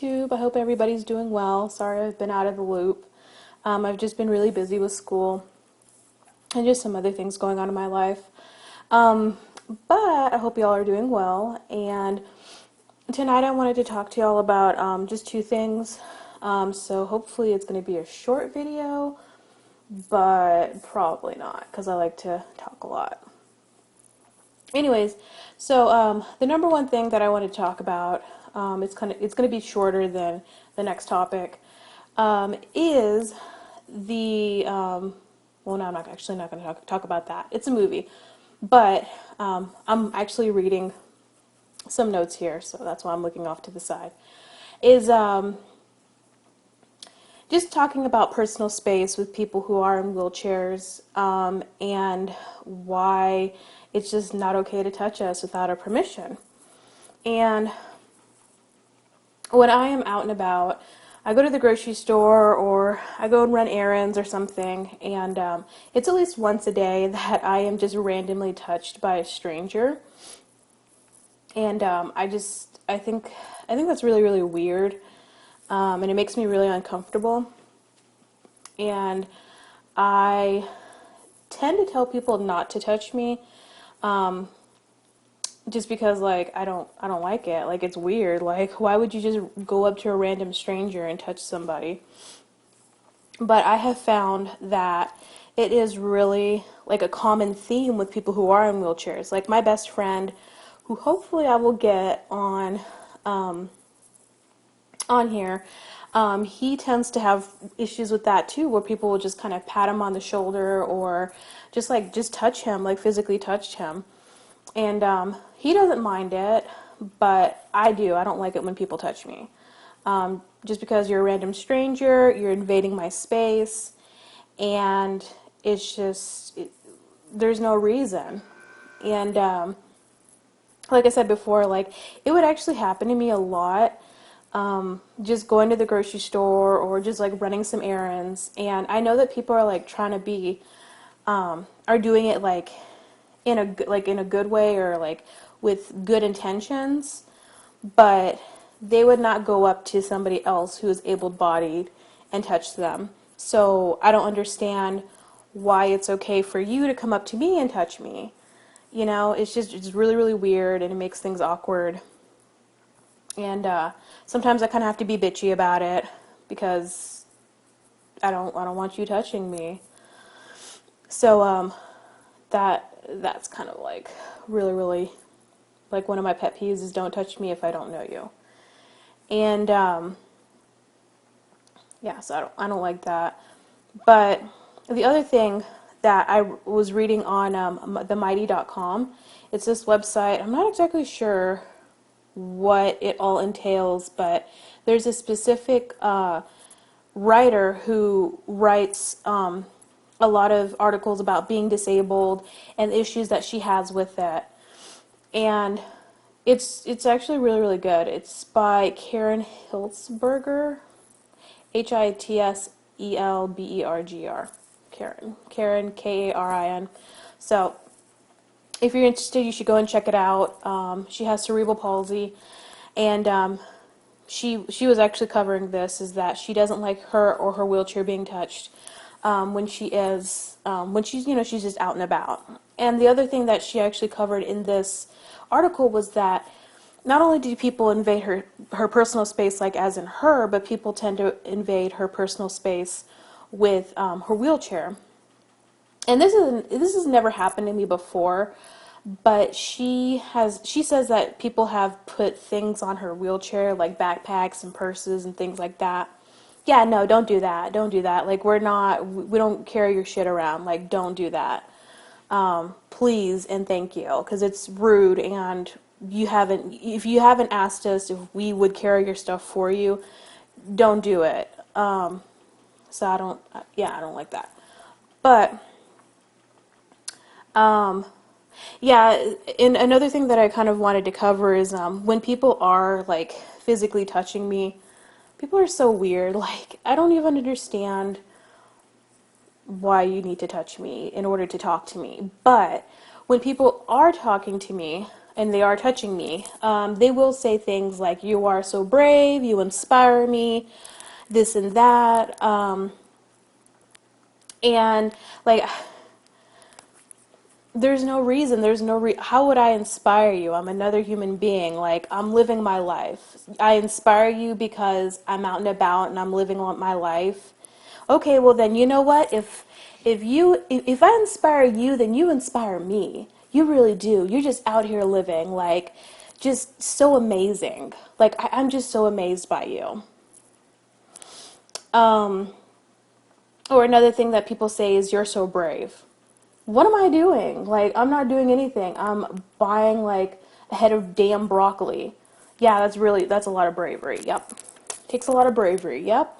YouTube. I hope everybody's doing well. Sorry I've been out of the loop. I've just been really busy with school and just some other things going on in my life. Um, but I hope y'all are doing well. And tonight I wanted to talk to y'all about just two things. So hopefully it's going to be a short video, but probably not because I like to talk a lot. Anyways, so the number one thing that I want to talk about, it's going to be shorter than the next topic, is the well, no, I'm not actually not going to talk about that. It's a movie, but I'm actually reading some notes here, so that's why I'm looking off to the side. Is just talking about personal space with people who are in wheelchairs, and why it's just not okay to touch us without our permission. And when I am out and about, I go to the grocery store or I go and run errands or something, and it's at least once a day that I am just randomly touched by a stranger. And I think that's really, really weird, and it makes me really uncomfortable. And I tend to tell people not to touch me, just because like I don't like it. Like, it's weird. Like, why would you just go up to a random stranger and touch somebody? But I have found that it is really like a common theme with people who are in wheelchairs. Like my best friend, who hopefully I will get on here, he tends to have issues with that too, where people will just kind of pat him on the shoulder or just touch him, like physically touch him. And he doesn't mind it, but I do. I don't like it when people touch me. Just because you're a random stranger, you're invading my space, and it's just, there's no reason. And like I said before, like, it would actually happen to me a lot, just going to the grocery store or just like running some errands. And I know that people are like trying to be, are doing it like in a good way, or like with good intentions, but they would not go up to somebody else who is able-bodied and touch them. So I don't understand why it's okay for you to come up to me and touch me. You know, it's really, really weird, and it makes things awkward. And sometimes I kind of have to be bitchy about it because I don't want you touching me. So that's kind of like really, really, like, one of my pet peeves is don't touch me if I don't know you. And yeah, so I don't like that. But the other thing that I was reading on themighty.com, it's this website. I'm not exactly sure what it all entails, but there's a specific writer who writes a lot of articles about being disabled and issues that she has with it. And it's actually really, really good. It's by Karen Hilsberger, Hitselberger. Karen, Karin. So if you're interested, you should go and check it out. She has cerebral palsy, and she was actually covering this, is that she doesn't like her or her wheelchair being touched when she's she's just out and about. And the other thing that she actually covered in this article was that not only do people invade her personal space, like as in her, but people tend to invade her personal space with her wheelchair. And this has never happened to me before, but she says that people have put things on her wheelchair, like backpacks and purses and things like that. Yeah, no, don't do that. Don't do that. Like, we don't carry your shit around. Like, don't do that. Please and thank you, because it's rude, and if you haven't asked us if we would carry your stuff for you, don't do it. So I don't like that. But yeah, and another thing that I kind of wanted to cover is when people are like physically touching me, people are so weird. Like, I don't even understand why you need to touch me in order to talk to me. But when people are talking to me, and they are touching me, they will say things like, "You are so brave, you inspire me," this and that. And like, there's no reason, how would I inspire you? I'm another human being. Like, I'm living my life. I inspire you because I'm out and about and I'm living my life. Okay, well then, you know what? If I inspire you, then you inspire me. You really do. You're just out here living, like, just so amazing. Like, I'm just so amazed by you. Or another thing that people say is, "You're so brave." What am I doing? Like, I'm not doing anything. I'm buying like a head of damn broccoli. Yeah, that's a lot of bravery. Yep. Takes a lot of bravery. Yep.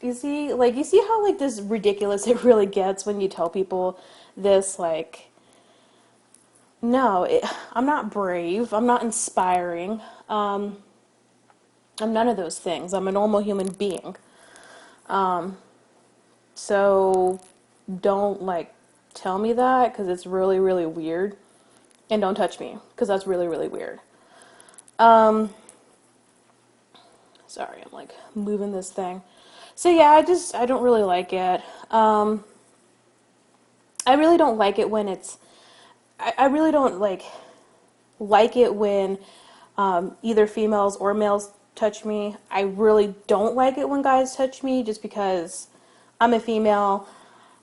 You see how like this ridiculous it really gets when you tell people this, like, no, I'm not brave. I'm not inspiring. I'm none of those things. I'm a normal human being. So don't like tell me that, because it's really, really weird. And don't touch me, because that's really, really weird. Sorry, I'm like moving this thing. So yeah, I don't really like it. I really don't like it when I really don't like it when either females or males touch me. I really don't like it when guys touch me, just because I'm a female.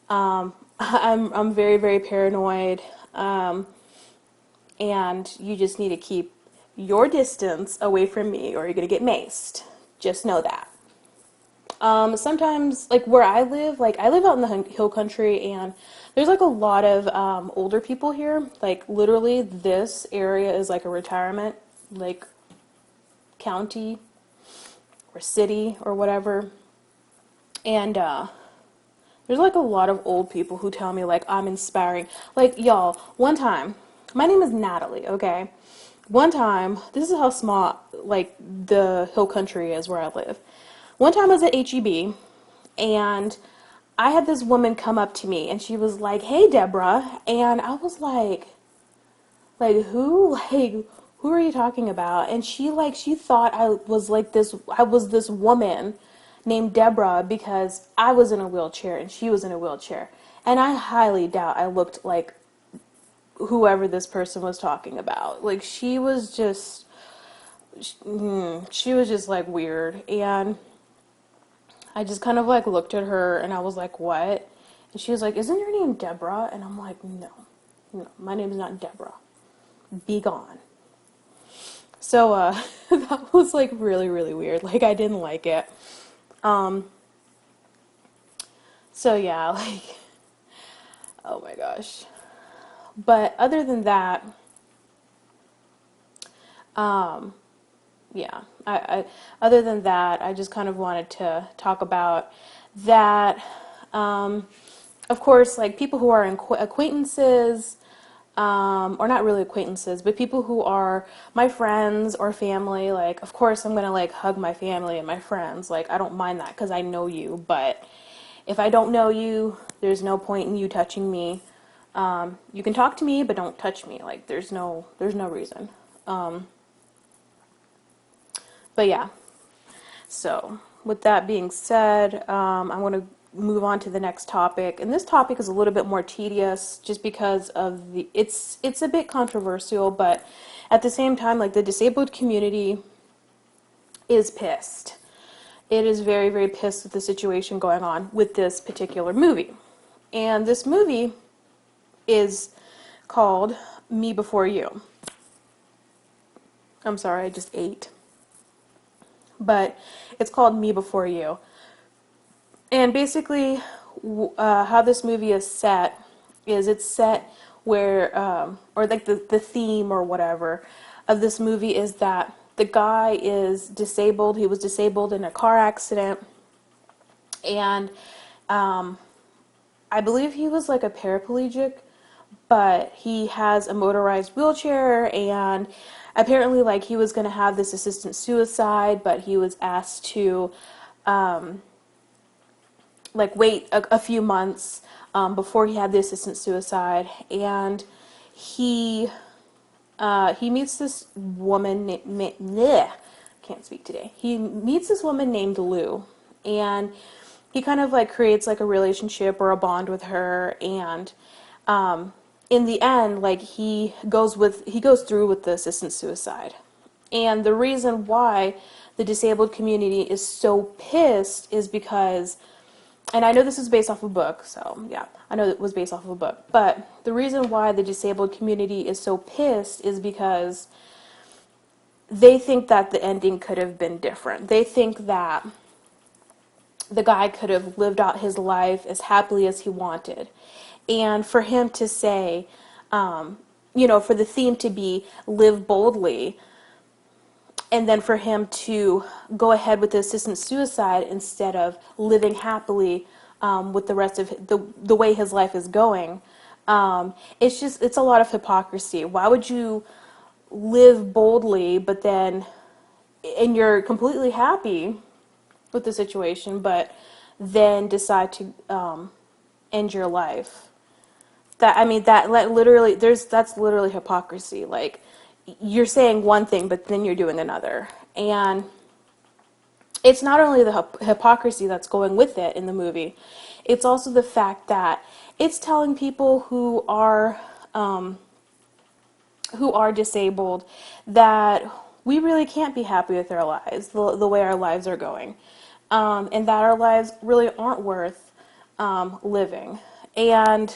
I'm very, very paranoid. And you just need to keep your distance away from me or you're gonna get maced. Just know that. Sometimes, like where I live, like I live out in the hill country, and there's like a lot of older people here. Like literally, this area is like a retirement, like county or city or whatever. And there's like a lot of old people who tell me like I'm inspiring. Like y'all, one time, my name is Natalie, okay? One time, this is how small like the hill country is where I live. One time I was at HEB, and I had this woman come up to me and she was like, "Hey Deborah," and I was like who? Like who are you talking about? And she thought I was this woman named Deborah because I was in a wheelchair and she was in a wheelchair. And I highly doubt I looked like whoever this person was talking about. Like she was just like weird. And I just kind of like looked at her and I was like, "What?" And she was like, "Isn't your name Deborah?" And I'm like, "No, no, my name is not Deborah. Be gone." So that was like really, really weird. Like I didn't like it. So yeah, like, oh my gosh. But other than that, yeah, other than that, I just kind of wanted to talk about that. Of course, like people who are acquaintances, or not really acquaintances, but people who are my friends or family, like, of course, I'm gonna like hug my family and my friends. Like, I don't mind that because I know you, but if I don't know you, there's no point in you touching me. You can talk to me, but don't touch me. Like, there's no reason. But yeah, so with that being said, I'm going to move on to the next topic, and this topic is a little bit more tedious just because of it's a bit controversial, but at the same time, like the disabled community is pissed. It is very, very pissed with the situation going on with this particular movie. And this movie is called Me Before You. I'm sorry, I just ate. But it's called Me Before You. And basically, how this movie is set is it's set where, or like the theme or whatever of this movie is that the guy is disabled. He was disabled in a car accident, and I believe he was like a paraplegic, but he has a motorized wheelchair, and apparently like he was going to have this assisted suicide, but he was asked to like wait a few months before he had the assisted suicide, and he he meets this woman can't speak today. He meets this woman named Lou, and he kind of like creates like a relationship or a bond with her, and in the end, like he goes through with the assisted suicide. And the reason why the disabled community is so pissed is because, and I know this is based off a book, so yeah, I know it was based off of a book, but the reason why the disabled community is so pissed is because they think that the ending could have been different. They think that the guy could have lived out his life as happily as he wanted. And for him to say, for the theme to be live boldly, and then for him to go ahead with the assisted suicide instead of living happily with the rest of the way his life is going, it's a lot of hypocrisy. Why would you live boldly, but then, and you're completely happy with the situation, but then decide to end your life? That's literally hypocrisy. Like, you're saying one thing, but then you're doing another. And it's not only the hypocrisy that's going with it in the movie, it's also the fact that it's telling people who are disabled that we really can't be happy with our lives, the way our lives are going, and that our lives really aren't worth living. And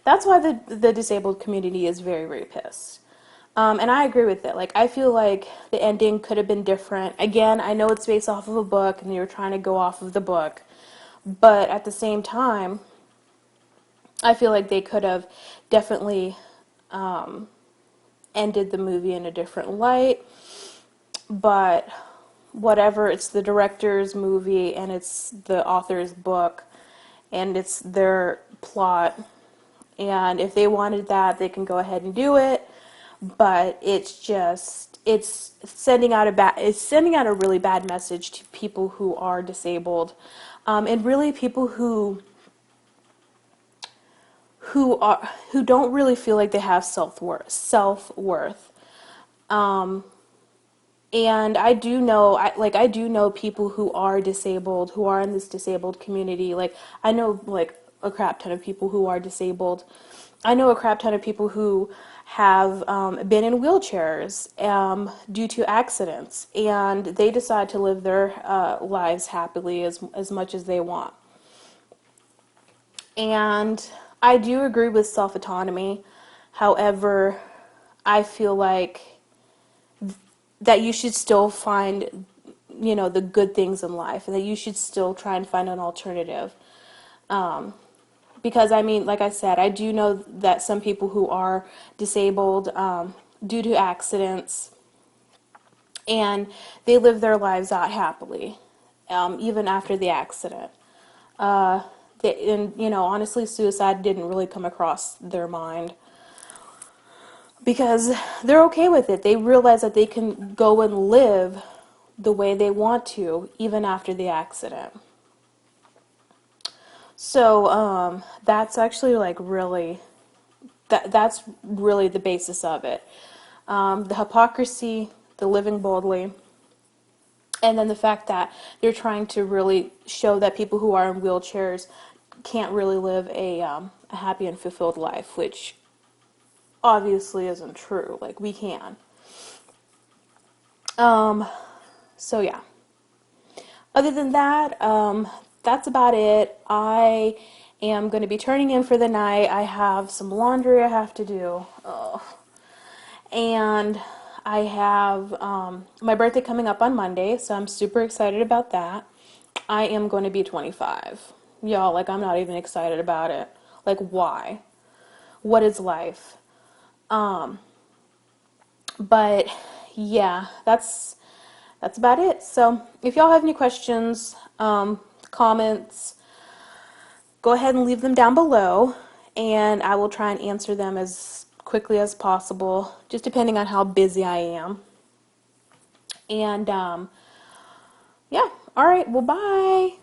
that's why the disabled community is very, very pissed. And I agree with it. Like, I feel like the ending could have been different. Again, I know it's based off of a book and they were trying to go off of the book. But at the same time, I feel like they could have definitely ended the movie in a different light. But whatever, it's the director's movie and it's the author's book and it's their plot. And if they wanted that, they can go ahead and do it. But it's sending out a really bad message to people who are disabled, and really people who don't really feel like they have self-worth. And I do know, I do know people who are disabled, who are in this disabled community. Like, I know, like, a crap ton of people who are disabled. I know a crap ton of people who have been in wheelchairs due to accidents, and they decide to live their lives happily as much as they want. And I do agree with self-autonomy. However, I feel like that you should still find, the good things in life, and that you should still try and find an alternative. Because, I mean, like I said, I do know that some people who are disabled due to accidents, and they live their lives out happily, even after the accident. Honestly, suicide didn't really come across their mind because they're okay with it. They realize that they can go and live the way they want to, even after the accident. So that's actually like really, that's really the basis of it. The hypocrisy, the living boldly, and then the fact that they're trying to really show that people who are in wheelchairs can't really live a happy and fulfilled life, which obviously isn't true. Like, we can. So yeah. Other than that, that's about it. I am going to be turning in for the night. I have some laundry I have to do. Ugh. And I have my birthday coming up on Monday, so I'm super excited about that. I am going to be 25. Y'all, like, I'm not even excited about it. Like, why? What is life? But yeah, that's about it. So if y'all have any questions, comments, go ahead and leave them down below, and I will try and answer them as quickly as possible, just depending on how busy I am. And yeah, all right, well, bye.